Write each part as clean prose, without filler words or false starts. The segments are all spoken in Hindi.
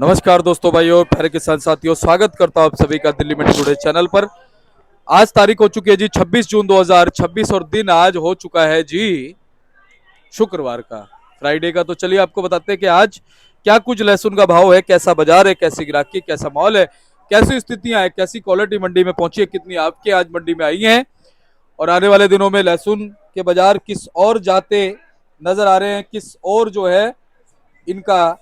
नमस्कार दोस्तों, भाइयों, प्यारे किसान साथियों, स्वागत करता हूं आप सभी का दिल्ली मंडी टुडे चैनल पर। आज तारीख हो चुकी है जी 26 जून 2026 और दिन आज हो चुका है जी शुक्रवार का, फ्राइडे का। तो चलिए आपको बताते हैं कि आज क्या कुछ लहसुन का भाव है, कैसा बाजार है, कैसी ग्राहकी, कैसा माहौल है, कैसी स्थितियां है, कैसी क्वालिटी मंडी में पहुंची है, कितनी आपके आज मंडी में आई हैं और आने वाले दिनों में लहसुन के बाजार किस और जाते नजर आ रहे हैं, किस और जो है इनका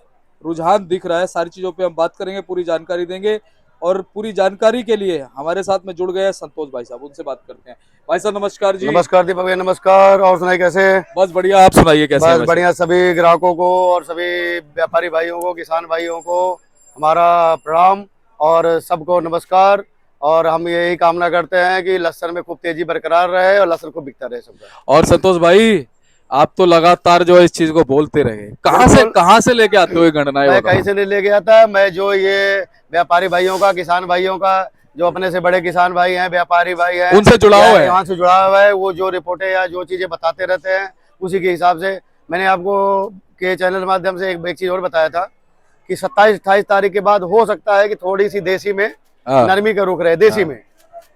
रुझान दिख रहा है। सारी चीजों पे हम बात करेंगे, पूरी जानकारी देंगे। और पूरी जानकारी के लिए हमारे साथ में जुड़ गए हैं संतोष भाई साहब, उनसे बात करते हैं। भाई साहब नमस्कार जी। नमस्कार दीपक भैया, नमस्कार। और सुनाइए कैसे हैं? बस बढ़िया, आप सुनाइए कैसे हैं? बस बढ़िया। सभी ग्राहकों को और सभी व्यापारी भाइयों को, किसान भाइयों को हमारा प्रणाम और सबको नमस्कार। और हम यही कामना करते हैं कि लहसुन में खूब तेजी बरकरार रहे और लहसुन खूब बिकता रहे सबका। और संतोष भाई, आप तो लगातार जो है इस चीज को बोलते रहे, कहाँ से लेके आते हो गणनाएं? मैं कहीं से नहीं ले गया था। मैं जो ये व्यापारी भाइयों का, किसान भाइयों का, जो अपने से बड़े किसान भाई हैं, व्यापारी भाई हैं, उनसे जुड़ा हुआ है, यहाँ से जुड़ा हुआ है। वो जो रिपोर्टें या जो चीजें बताते रहते हैं उसी के हिसाब से मैंने आपको के चैनल माध्यम से एक चीज और बताया था कि 27-28 तारीख के बाद हो सकता है कि थोड़ी सी देसी में नरमी का रुख रहे। देसी में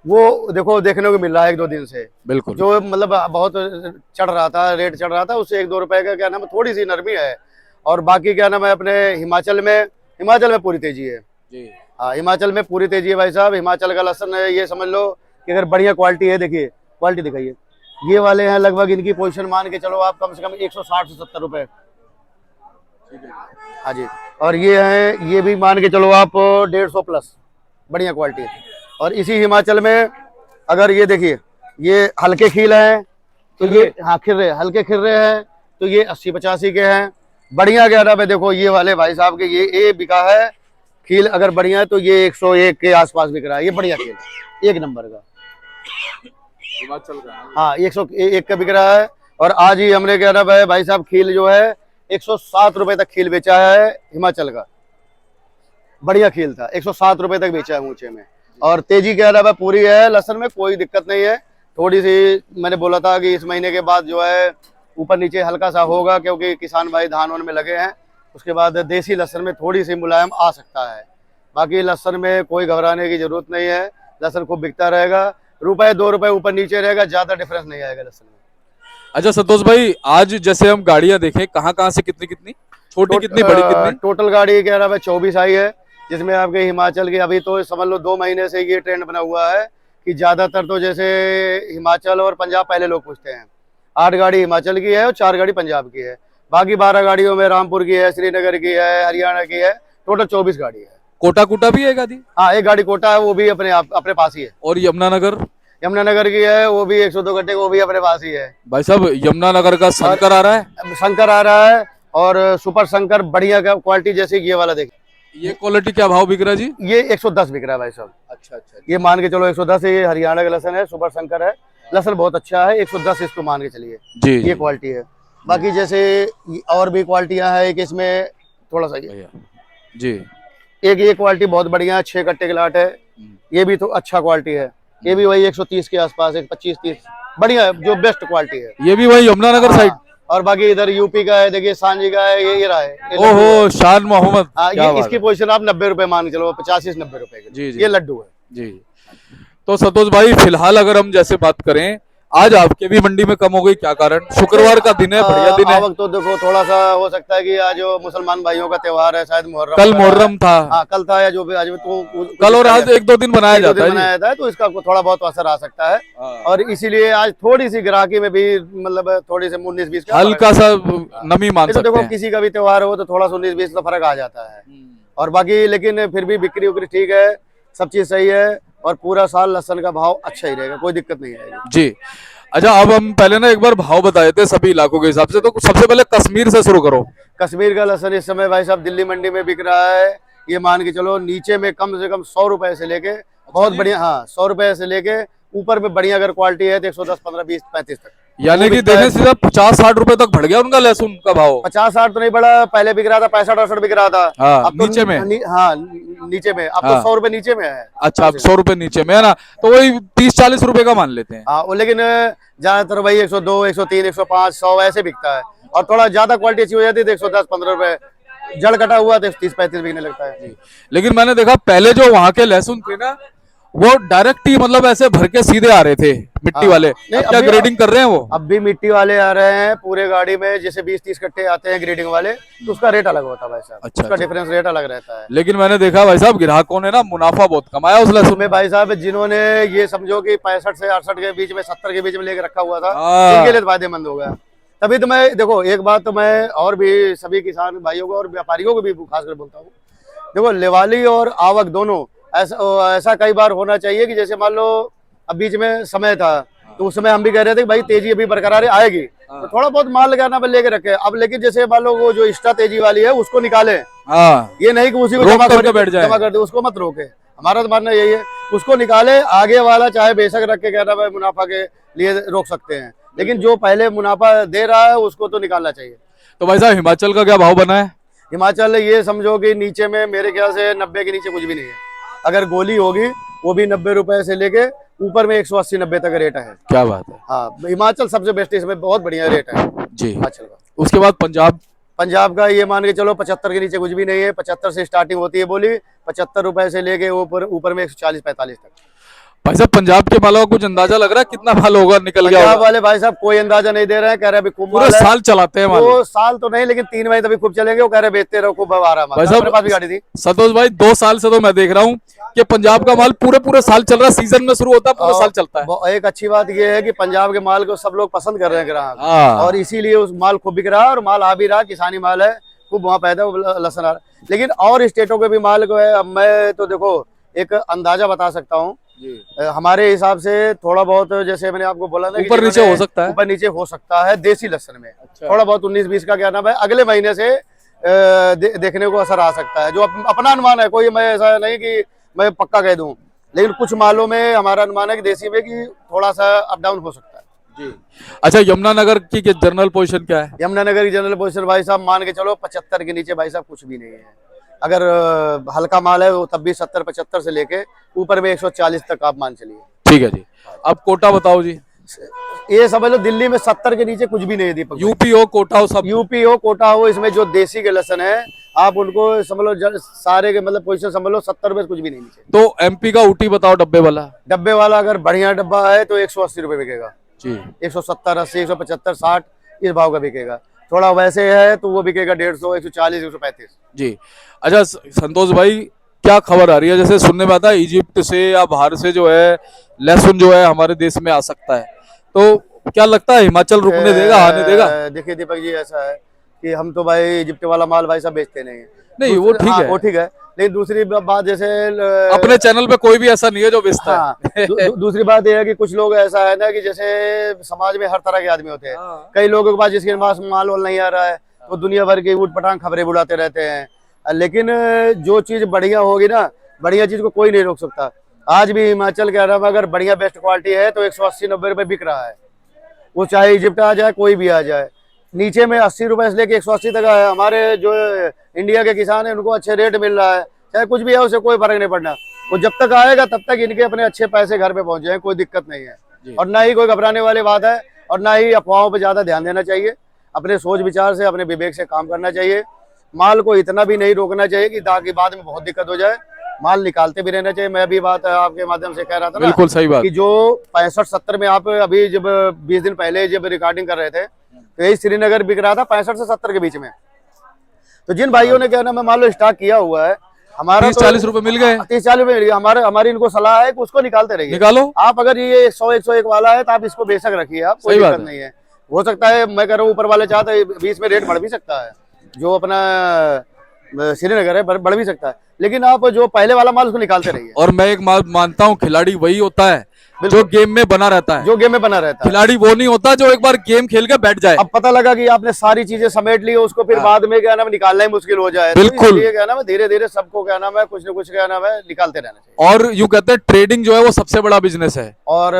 वो देखो देखने को मिल रहा है 1-2 दिन से। बिल्कुल, जो मतलब बहुत चढ़ रहा था, रेट चढ़ रहा था, उससे 1-2 रुपए का क्या नाम है थोड़ी सी नरमी है। और बाकी क्या नाम है अपने हिमाचल में पूरी तेजी है जी। हाँ, हिमाचल में पूरी तेजी है भाई साहब। हिमाचल का लहसुन है, ये समझ लो कि अगर बढ़िया क्वालिटी है, देखिए क्वालिटी दिखाइए। ये वाले हैं लगभग, इनकी पोजीशन मान के चलो आप कम से कम 160 से 70 रुपए। हाँ जी। और ये है, ये भी मान के चलो आप 150 प्लस, बढ़िया क्वालिटी है। और इसी हिमाचल में अगर ये देखिए, ये हल्के खील हैं तो ये, हाँ खिर्रे, हल्के खिर्रे हैं तो ये 80-85 के हैं। बढ़िया कह रहा है, देखो ये वाले भाई साहब के ये बिका है खील। अगर बढ़िया है तो ये 101 के आसपास बिक रहा है। ये बढ़िया खील, एक नंबर का हिमाचल का। हाँ, 101 का बिक रहा है। और आज ही हमने कह रहा है भाई साहब, खील जो है 107 रुपए तक खील बेचा है हिमाचल का। बढ़िया खील था, 107 रुपए तक बेचा है ऊंचे में। और तेजी कह रहा है पूरी है, लहसुन में कोई दिक्कत नहीं है। थोड़ी सी मैंने बोला था कि इस महीने के बाद जो है ऊपर नीचे हल्का सा होगा, क्योंकि किसान भाई धान वान में लगे हैं। उसके बाद देसी लहसुन में थोड़ी सी मुलायम आ सकता है। बाकी लहसुन में कोई घबराने की जरूरत नहीं है। लहसुन खूब बिकता रहेगा, 1-2 रुपए ऊपर नीचे रहेगा, ज्यादा डिफरेंस नहीं आएगा लहसुन में। अच्छा संतोष भाई, आज जैसे हम गाड़ियां देखें, कहाँ से कितनी कितनी, छोटी कितनी, बड़ी कितनी? टोटल गाड़ी कह रहा है 24 आई है, जिसमें आपके हिमाचल की अभी तो समझ लो 2 महीने से ये ट्रेंड बना हुआ है कि ज्यादातर तो जैसे हिमाचल और पंजाब पहले लोग पूछते हैं। 8 गाड़ी हिमाचल की है और 4 गाड़ी पंजाब की है। बाकी 12 गाड़ियों में रामपुर की है, श्रीनगर की है, हरियाणा की है। टोटल 24 गाड़ी है। कोटा भी है गाड़ी? हाँ, एक गाड़ी कोटा है, वो भी अपने पास ही है। और यमुनानगर की है, वो भी 102 घंटे, वो भी अपने पास ही है। भाई साहब, यमुनानगर का शंकर आ रहा है, शंकर आ रहा है। और सुपर शंकर बढ़िया क्वालिटी, जैसे ये वाला देखिए। ये क्वालिटी क्या भाव बिक रहा है जी? ये 110 बिक रहा है भाई साहब। अच्छा, ये मान के चलो 110 है। ये हरियाणा का लहसुन है, सुपर शंकर है। लहसुन बहुत अच्छा है, 110 इसको मान के चलिए जी। ये क्वालिटी है। बाकी जैसे और भी क्वालिटियां हैं कि इसमें थोड़ा सा जी, एक ये क्वालिटी बहुत बढ़िया है, 6 कट्टे के लाट है। ये भी तो अच्छा क्वालिटी है। ये भी वही 130 के आसपास, 25-30 बढ़िया है, जो बेस्ट क्वालिटी है। ये भी वही यमुनानगर साइड। और बाकी इधर यूपी का है, देखिए सांजी का है, ये रहा है। ओहो, शान मोहम्मद। ये इसकी पोजीशन आप 90 रुपए मान के चलो, 85-90 रुपए की। जी, ये लड्डू है जी। तो संतोष भाई, फिलहाल अगर हम जैसे बात करें, आज आपके भी मंडी में कम हो गई, क्या कारण? शुक्रवार का दिन है, बढ़िया दिन है। आवक तो देखो थोड़ा सा हो सकता है कि आज मुसलमान भाइयों का त्योहार है, शायद मुहर्रम। कल मुहर्रम था। हाँ, कल था, या जो भी आज तो कल और आज 1-2 दिन बनाया जाता है, तो इसका थोड़ा बहुत असर आ सकता है। और इसीलिए आज थोड़ी सी ग्राहकी में भी मतलब थोड़ी सी 19-20 का हल्का सा नमी मान सकते हैं। देखो किसी का भी त्योहार हो तो थोड़ा सा 19-20 का फर्क आ जाता है। और बाकी लेकिन फिर भी बिक्री उक्री ठीक है, सब चीज सही है। और पूरा साल लहसुन का भाव अच्छा ही रहेगा, कोई दिक्कत नहीं आएगी जी। अच्छा, अब हम पहले ना एक बार भाव बताए थे सभी इलाकों के हिसाब से, तो सबसे पहले कश्मीर से शुरू करो। कश्मीर का लहसुन इस समय भाई साहब दिल्ली मंडी में बिक रहा है। ये मान के चलो नीचे में कम से कम 100 रुपए से लेके बहुत बढ़िया, हाँ 100 रुपए से लेके ऊपर में बढ़िया अगर क्वालिटी है तो 110, 15, 20, 35 तक। यानी कि देने से 50-60 रुपए तक बढ़ गया उनका लहसुन का भाव। 50-60 तो नहीं बढ़ा, पहले बिक रहा था 65-68 बिक रहा था। हाँ, अब तो नीचे में। हाँ, नीचे में अब तो 100 रुपए नीचे में है। अच्छा, अब 100 रुपए नीचे में है ना, तो वही 30-40 रुपए का मान लेते हैं। हाँ, लेकिन ज्यादातर वही 102, 103, 105, 100 ऐसे बिकता है। और थोड़ा ज्यादा क्वालिटी अच्छी हो जाती है तो 110, 15 रुपए जड़ कटा हुआ तो 30-35 बिकने लगता है। लेकिन मैंने देखा पहले जो वहां के लहसुन थे ना, वो डायरेक्ट ही मतलब ऐसे भर के सीधे आ रहे थे मिट्टी हाँ, वाले। नहीं अब क्या अभी ग्रेडिंग कर रहे हैं वो? अब भी मिट्टी वाले आ रहे हैं पूरे गाड़ी में, जैसे 20-30 कट्टे आते हैं ग्रेडिंग वाले, तो उसका रेट अलग होता है भाई साहब। अच्छा, उसका अच्छा। डिफरेंस रेट अलग रहता है। लेकिन मैंने देखा भाई साहब ग्राहकों ने ना मुनाफा बहुत कमाया उस लहसुन उसमें भाई साहब जिन्होंने ये समझो कि 65 से 68 के बीच में, 70 के बीच में लेके रखा हुआ था, हाँ। उनके लिए तो फायदेमंद हो गया। तभी तो मैं देखो, एक बात तो मैं और भी सभी किसान भाइयों को और व्यापारियों को भी खासकर बोलता हूँ, देखो लेवाली और आवक दोनों ऐसा कई बार होना चाहिए कि जैसे मान लो अब बीच में समय था, तो उस समय हम भी कह रहे थे कि भाई तेजी अभी बरकरार आएगी, तो थोड़ा बहुत माल लगाना लेके रखे। अब लेकिन जैसे मान लो वो जो एक्स्ट्रा तेजी वाली है उसको निकाले, हाँ, ये नहीं कि उसी को रोक जमा करके बैठ जाए। जमा कर दे, उसको मत रोके। हमारा तो मानना यही है, उसको निकाले, आगे वाला चाहे बेशक रख के कहना भाई मुनाफा के लिए रोक सकते हैं, लेकिन जो पहले मुनाफा दे रहा है उसको तो निकालना चाहिए। तो भाई साहब हिमाचल का क्या भाव बना है? हिमाचल ये समझो कि नीचे में मेरे ख्याल से 90 के नीचे कुछ भी नहीं है। अगर गोली होगी वो भी 90 रुपए से लेके ऊपर में 180-90 तक रेट है। क्या बात है। हाँ, हिमाचल सबसे बेस्ट है, इसमें बहुत बढ़िया रेट है जी। हिमाचल का। उसके बाद पंजाब? पंजाब का ये मान के चलो 75 के नीचे कुछ भी नहीं है। 75 से स्टार्टिंग होती है बोली, 75 रुपए से लेके ऊपर ऊपर में 140-45 तक। भाई साहब पंजाब के मालों का कुछ अंदाजा लग रहा है कितना माल होगा, निकल गया पंजाब होगा? वाले भाई साहब कोई अंदाजा नहीं दे रहे हैं, कह रहे अभी खूब पूरे माल है। साल चलाते हैं माल? वो साल तो नहीं, लेकिन 3 महीने तभी खूब चलेंगे। वो कह रहे बेचते रहो खूब आ रहा माल। भाई साहब मेरे पास भी गाड़ी थी। संतोष भाई 2 साल से तो मैं देख रहा हूँ कि पंजाब का माल पूरे पूरे साल चल रहा है, सीजन में शुरू होता है पूरे साल चलता है। एक अच्छी बात ये है कि पंजाब के माल को सब लोग पसंद कर रहे हैं ग्राहक, हाँ। और इसीलिए उस माल खूब बिक रहा है, और माल आ भी रहा, किसानी माल है, खूब वहाँ पैदा लसन आ रहा। लेकिन और स्टेटों के भी माल को है। अब मैं तो देखो एक अंदाजा बता सकता हूँ, हमारे हिसाब से थोड़ा बहुत, जैसे मैंने आपको बोला ना, ऊपर नीचे हो सकता है, ऊपर नीचे हो सकता है देसी लहसुन में। अच्छा। थोड़ा बहुत 19-20 का क्या नाम है, अगले महीने से देखने को असर आ सकता है, जो अपना अनुमान है। कोई मैं ऐसा नहीं कि मैं पक्का कह दूं, लेकिन कुछ मालों में हमारा अनुमान है कि देसी में कि थोड़ा सा अप डाउन हो सकता है। जी। अच्छा, यमुनानगर की जनरल पोजीशन क्या है? यमुनानगर की जनरल पोजीशन भाई साहब मान के चलो 75 के नीचे भाई साहब कुछ भी नहीं है। अगर हल्का माल है वो तब भी 70-75 से लेके ऊपर में 140 तक आप मान चलिए। ठीक है जी। अब कोटा बताओ जी। ये समझ लो दिल्ली में 70 के नीचे कुछ भी नहीं है दीपक। यूपी हो कोटा हो सब? यूपी हो कोटा हो, इसमें जो देसी के लहसन है आप उनको समझ लो, सारे के मतलब पोजीशन समझ लो 70 रुपए कुछ भी नहीं नीचे। तो एमपी का ऊटी बताओ डब्बे वाला। डब्बे वाला अगर बढ़िया डब्बा है तो 180 रुपए बिकेगा जी। 170, 80, 175, 60 इस भाव का बिकेगा। थोड़ा वैसे है तो वो बिकेगा 150, 140, 135 जी। अच्छा संतोष भाई, क्या खबर आ रही है? जैसे सुनने में आता है इजिप्ट से या बाहर से जो है लहसुन जो है हमारे देश में आ सकता है, तो क्या लगता है हिमाचल रुकने देगा, आने देगा? देखिए दीपक जी, ऐसा है कि हम तो भाई इजिप्ट वाला माल भाई साहब बेचते नहीं है। नहीं वो ठीक है, वो ठीक है, लेकिन दूसरी बात जैसे अपने चैनल पे कोई भी ऐसा नहीं है जो बेचता हाँ, है। दूसरी बात यह है कि कुछ लोग ऐसा है ना कि जैसे समाज में हर तरह के आदमी होते हैं। कई लोगों के पास जिसके पास माल वाल नहीं आ रहा है तो दुनिया भर की ऊट पटांग खबरें बुलाते रहते हैं, लेकिन जो चीज बढ़िया होगी ना, बढ़िया चीज को कोई नहीं रोक सकता। आज भी हिमाचल के अलावा अगर बढ़िया बेस्ट क्वालिटी है तो 180-90 रुपए बिक रहा है। वो चाहे इजिप्ट आ जाए, कोई भी आ जाए, नीचे में 80 रुपए से लेके 180 तक है। हमारे जो इंडिया के किसान है उनको अच्छे रेट मिल रहा है, चाहे कुछ भी है उसे कोई फर्क नहीं पड़ना। वो जब तक आएगा तब तक इनके अपने अच्छे पैसे घर पे पहुंच जाए, कोई दिक्कत नहीं है। और ना ही कोई घबराने वाली बात है, और ना ही अफवाहों पे ज्यादा ध्यान देना चाहिए। अपने सोच विचार से, अपने विवेक से काम करना चाहिए। माल को इतना भी नहीं रोकना चाहिए कि ताकि बाद में बहुत दिक्कत हो जाए। माल निकालते भी रहना चाहिए। मैं भी बात आपके माध्यम से कह रहा था ना, बिल्कुल सही बात, कि जो 65-70 में आप अभी जब 20 दिन पहले जब रिकॉर्डिंग कर रहे थे तो यही श्रीनगर बिक रहा था 65 से 70 के बीच में। तो जिन भाइयों ने क्या नाम है मान लो स्टॉक किया हुआ है, हमारा 30-40 रुपए मिल गए, 30-40 रुपए मिल गए। हमारी इनको सलाह है कि उसको निकालते रहिए। निकालो। आप अगर ये 100-101 वाला है तो आप इसको बेशक रखिए, आप कोई दिक्कत नहीं है। हो सकता है मैं कह रहा हूँ ऊपर वाले चाहते 20 में रेट बढ़ भी सकता है, जो अपना श्रीनगर है बढ़ भी सकता है, लेकिन आप जो पहले वाला माल उसको निकालते रहिए। और मैं एक मानता हूँ खिलाड़ी वही होता है जो गेम में बना रहता है, जो गेम में बना रहता है। खिलाड़ी वो नहीं होता जो एक बार गेम खेल के बैठ जाए। अब पता लगा कि आपने सारी चीजें समेट ली, उसको फिर बाद में क्या नाम निकालना ही मुश्किल हो जाए। बिल्कुल, तो क्या नाम है धीरे धीरे सबको क्या नाम है कुछ न कुछ क्या नाम है निकालते रहना चाहिए। और यूं कहते हैं ट्रेडिंग जो है वो सबसे बड़ा बिजनेस है। और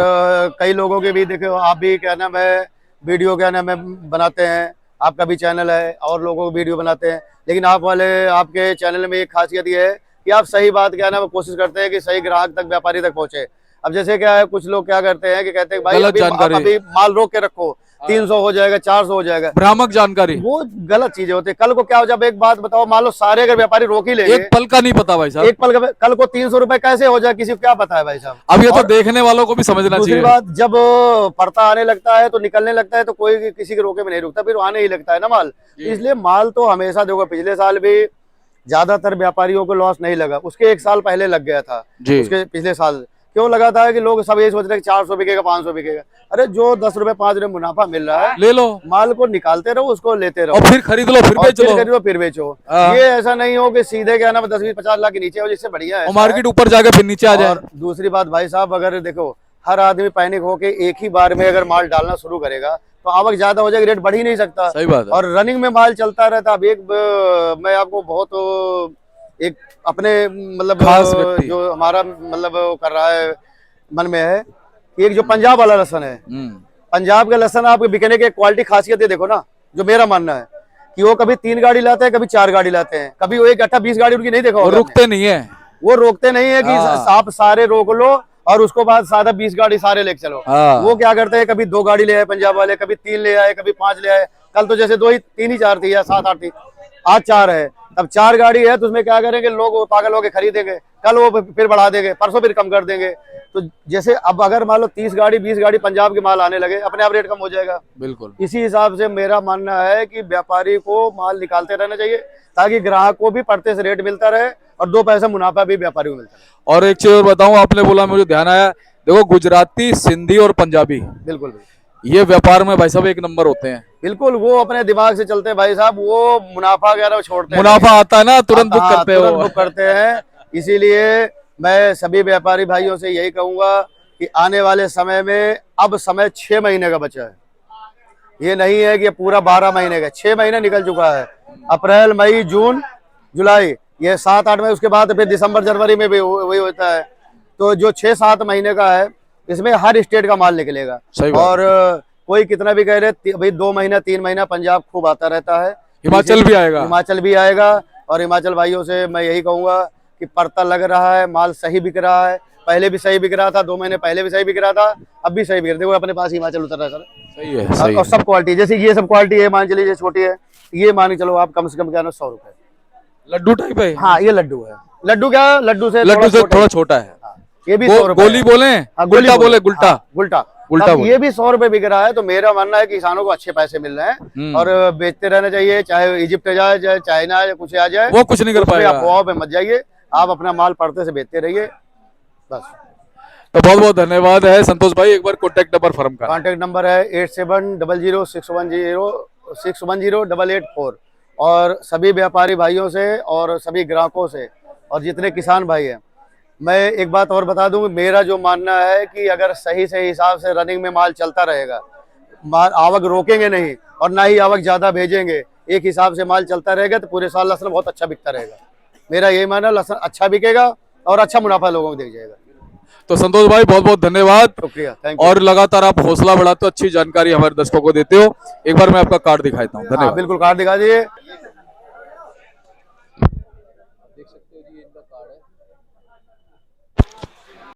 कई लोगों के भी देखो, आप भी क्या नाम है वीडियो क्या नाम है बनाते हैं, आपका भी चैनल है और लोगों को वीडियो बनाते हैं, लेकिन आपके चैनल में एक खासियत ये है कि आप सही बात क्या नाम कोशिश करते हैं कि सही ग्राहक तक, व्यापारी तक पहुंचे। अब जैसे क्या है कुछ लोग क्या करते हैं कि कहते हैं भाई अभी माल रोक के रखो, 300 हो जाएगा, 400 हो जाएगा। भ्रामक जानकारी, वो गलत चीजें होती है। कल को क्या हो, जब एक बात बताओ, मान लो सारे अगर व्यापारी रोक ही लेंगे, एक पल का नहीं पता भाई साहब। एक पल कल को 300 रुपए कैसे हो जाए, किसी को क्या पता है भाई साहब। अब ये तो और देखने वालों को भी समझना दूसरी चाहिए। बात, जब पड़ता आने लगता है तो निकलने लगता है, तो कोई किसी के रोके में नहीं रुकता, फिर आने ही लगता है ना माल। इसलिए माल तो हमेशा देखो, पिछले साल भी ज्यादातर व्यापारियों को लॉस नहीं लगा, उसके एक साल पहले लग गया था। जी। उसके पिछले साल क्यों लगा था कि लोग सब ये सोच रहे हैं कि 400 बिकेगा, 500 बिकेगा। अरे जो 10 रुपए 5 रुपए मुनाफा मिल रहा है, ले लो माल को निकालते रहो, उसको लेते रहो और फिर खरीद लो, फिर और बेच लो। खरीदो फिर बेचो। हाँ। ये ऐसा नहीं हो कि सीधे क्या ना 10 20 50 लाख के नीचे हो, जिससे बढ़िया है और मार्केट ऊपर जाके फिर नीचे आ जाए। और दूसरी बात भाई साहब, अगर देखो हर आदमी पैनिक होके एक ही बार में अगर माल डालना शुरू करेगा तो आवक ज्यादा हो जाएगी, रेट बढ़ ही नहीं सकता। सही बात है। और रनिंग में माल चलता रहता। अब मैं आपको बहुत एक अपने मतलब खास व्यक्ति। जो हमारा मतलब वो कर रहा है मन में है, कि एक जो पंजाब वाला लहसन है, पंजाब का लहसन आपके बिकने की क्वालिटी खासियत है, देखो ना, जो मेरा मानना है कि वो कभी 3 गाड़ी लाते हैं, कभी 4 गाड़ी लाते हैं, कभी वो एक 20 गाड़ी उनकी नहीं देखा और होगा। रुकते नहीं है, वो रोकते नहीं है कि आप सारे रोक लो और उसको बाद सादा 20 गाड़ी सारे लेके चलो। वो क्या करते हैं, कभी 2 गाड़ी ले आए पंजाब वाले, कभी 3 ले आए, कभी 5 ले आए। कल तो जैसे 2 ही 3 ही 4 थी या 7 8 थी, आज 4 है। अब 4 गाड़ी है तो उसमें क्या करेंगे लोग, पागल होके खरीदेंगे, कल वो फिर बढ़ा देंगे, परसों फिर कम कर देंगे। तो जैसे अब अगर मान लो 30 गाड़ी 20 गाड़ी पंजाब के माल आने लगे, अपने आप रेट कम हो जाएगा। बिल्कुल। इसी हिसाब से मेरा मानना है कि व्यापारी को माल निकालते रहना चाहिए, ताकि ग्राहक को भी पड़ते से रेट मिलता रहे और 2 पैसा मुनाफा भी व्यापारी को मिलता रहे। और एक चीज और बताऊं, आपने बोला मुझे ध्यान आया, देखो गुजराती, सिंधी और पंजाबी, बिल्कुल ये व्यापार में भाई साहब एक नंबर होते हैं। बिल्कुल, वो अपने दिमाग से चलते हैं भाई साहब, वो मुनाफा वगैरह छोड़ते हैं, मुनाफा आता है ना तुरंत बुक करते तुरंत हो। बुक करते हैं। इसीलिए मैं सभी व्यापारी भाइयों से यही कहूंगा कि आने वाले समय में, अब समय 6 महीने का बचा है, ये नहीं है कि पूरा 12 महीने का, 6 महीने निकल चुका है। अप्रैल मई जून जुलाई, ये 7 8 में, उसके बाद फिर दिसंबर जनवरी में भी वही होता है। तो जो 6 7 महीने का है, इसमें हर स्टेट का माल निकलेगा। और कोई कितना भी कह रहे भाई 2 महीना 3 महीना पंजाब खूब आता रहता है, हिमाचल भी आएगा, हिमाचल भी आएगा। और हिमाचल भाइयों से मैं यही कहूंगा कि पड़ता लग रहा है, माल सही बिक रहा है, पहले भी सही बिक रहा था, 2 महीने पहले भी सही बिक रहा था, अब भी सही बिक रहा है। देखो अपने पास हिमाचल उतर रहा है सर, सही है, सही और सब क्वालिटी, जैसे ये सब क्वालिटी है, मान चलिए छोटी है, ये मान के चलो आप कम से कम क्या 100 रुपए लड्डू टाइप है। हाँ ये लड्डू है, लड्डू क्या, लड्डू से थोड़ा छोटा है। ये भी 100 रुपए गोली बोले, गुल्टा बोले, गुल्टा गुल्टा उल्टा ये भी 100 रुपए बिक रहा है। तो मेरा मानना है कि किसानों को अच्छे पैसे मिल रहे हैं और बेचते रहना चाहिए, चाहे इजिप्ट जाए, चाहे चाइना कुछ आ जाए, वो कुछ नहीं कर पाएगा। अफवाह पे मत जाइए, आप अपना माल पड़ते से बेचते रहिए बस। तो बहुत बहुत धन्यवाद है संतोष भाई। एक बार कॉन्टेक्ट नंबर फर्म का। कॉन्टेक्ट नंबर है 8700610884। और सभी व्यापारी भाइयों से और सभी ग्राहकों से और जितने किसान भाई हैं, मैं एक बात और बता दूं, मेरा जो मानना है कि अगर सही सही हिसाब से रनिंग में माल चलता रहेगा, माल आवक रोकेंगे नहीं और ना ही आवक ज्यादा भेजेंगे, एक हिसाब से माल चलता रहेगा, तो पूरे साल लहसुन बहुत अच्छा बिकता रहेगा। मेरा यही मानना, लहसुन अच्छा बिकेगा और अच्छा मुनाफा लोगों को दिख जाएगा। तो संतोष भाई बहुत बहुत धन्यवाद, शुक्रिया, थैंक यू। और लगातार आप हौसला बढ़ाते हो, अच्छी जानकारी हमारे दर्शकों को देते हो। एक बार मैं आपका कार्ड दिखाता हूँ। धन्यवाद। बिल्कुल कार्ड दिखा दीजिए।